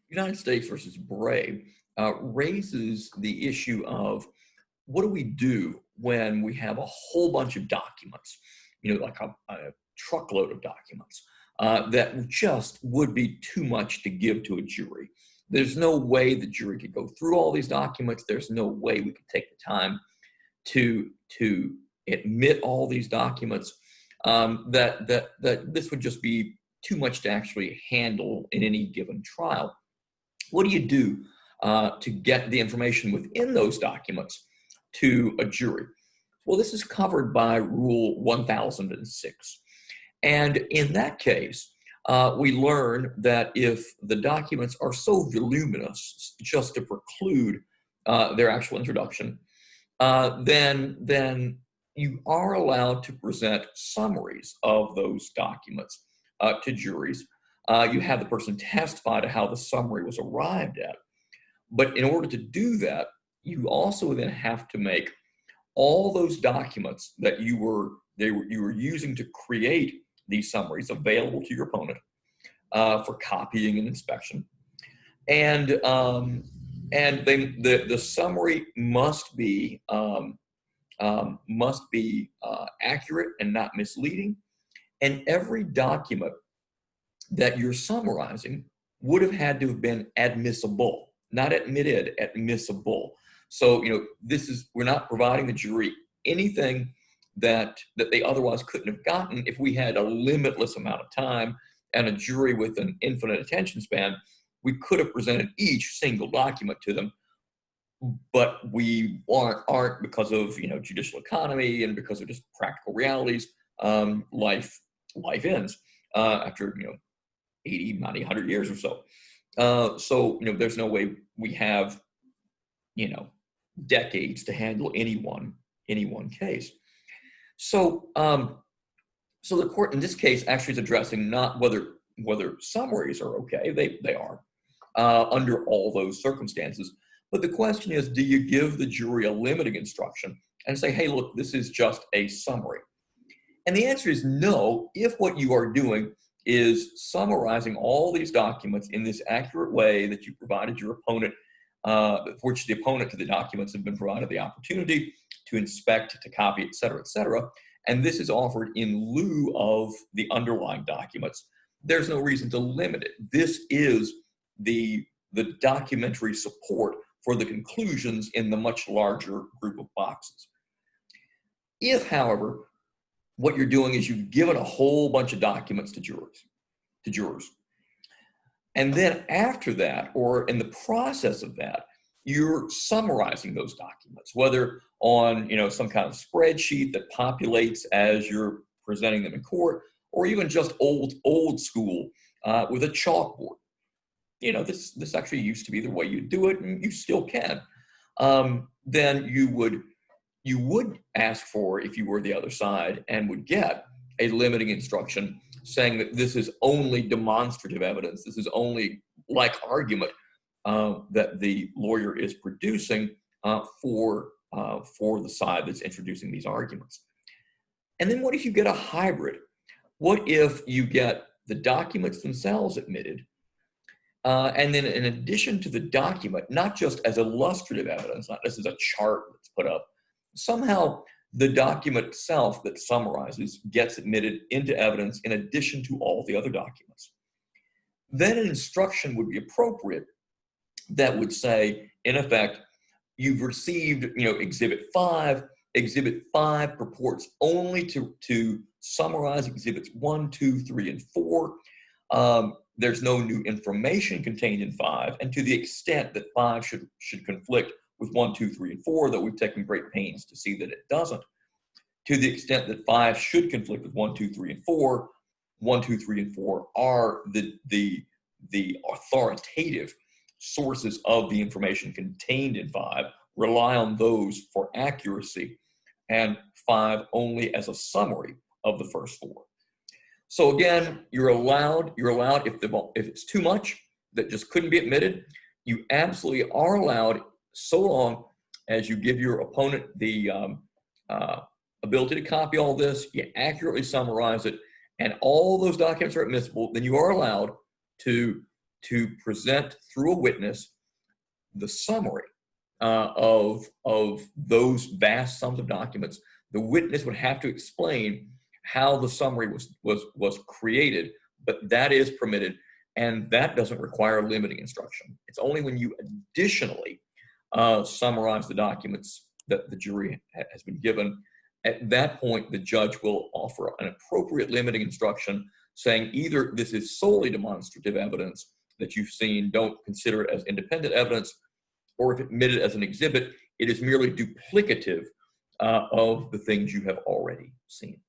United States versus Bray raises the issue of what do we do when we have a whole bunch of documents, like a truckload of documents that just would be too much to give to a jury. There's no way the jury could go through all these documents. There's no way we could take the time to admit all these documents. That this would just be too much to actually handle in any given trial. What do you do to get the information within those documents to a jury? Well, this is covered by Rule 1006. And in that case, we learn that if the documents are so voluminous just to preclude their actual introduction, then you are allowed to present summaries of those documents to juries. You have the person testify to how the summary was arrived at. But in order to do that, you also then have to make all those documents that you were using to create these summaries available to your opponent for copying and inspection. And the summary must be accurate and not misleading. And every document that you're summarizing would have had to have been admissible, not admitted, admissible. So, we're not providing the jury anything that they otherwise couldn't have gotten if we had a limitless amount of time and a jury with an infinite attention span. We could have presented each single document to them, but we aren't because of judicial economy and because of just practical realities. Life ends after 80, 90, 100 years or so. So there's no way we have decades to handle any one case. So the court in this case actually is addressing not whether summaries are okay. They are under all those circumstances. But the question is, do you give the jury a limiting instruction and say, hey, look, this is just a summary? And the answer is no, if what you are doing is summarizing all these documents in this accurate way that you provided your opponent, which the opponent to the documents have been provided the opportunity to inspect, to copy, et cetera, and this is offered in lieu of the underlying documents. There's no reason to limit it. This is the documentary support for the conclusions in the much larger group of boxes. If, however, what you're doing is you've given a whole bunch of documents to jurors, and then after that, or in the process of that, you're summarizing those documents, whether on some kind of spreadsheet that populates as you're presenting them in court, or even just old school with a chalkboard. This actually used to be the way you do it, and you still can. Then you would ask for, if you were the other side, and would get a limiting instruction saying that this is only demonstrative evidence. This is only like argument that the lawyer is producing for the side that's introducing these arguments. And then what if you get a hybrid? What if you get the documents themselves admitted, and then in addition to the document, not just as illustrative evidence, not just as a chart that's put up, somehow the document itself that summarizes gets admitted into evidence in addition to all the other documents. Then an instruction would be appropriate that would say, in effect, you've received, Exhibit 5. Exhibit 5 purports only to summarize Exhibits 1, 2, 3, and 4. There's no new information contained in 5, and to the extent that 5 should conflict with 1, 2, 3, and 4, though we've taken great pains to see that it doesn't, to the extent that 5 should conflict with 1, 2, 3, and 4, 1, 2, 3, and 4 are the authoritative sources of the information contained in 5. Rely on those for accuracy, and 5 only as a summary of the first 4. So again, you're allowed if it's too much that just couldn't be admitted, you absolutely are allowed, so long as you give your opponent the ability to copy all this, you accurately summarize it, and all those documents are admissible, then you are allowed to to present through a witness the summary of those vast sums of documents. The witness would have to explain how the summary was created, but that is permitted, and that doesn't require limiting instruction. It's only when you additionally summarize the documents that the jury has been given. At that point, the judge will offer an appropriate limiting instruction saying either this is solely demonstrative evidence that you've seen, don't consider it as independent evidence, or if admitted as an exhibit, it is merely duplicative of the things you have already seen.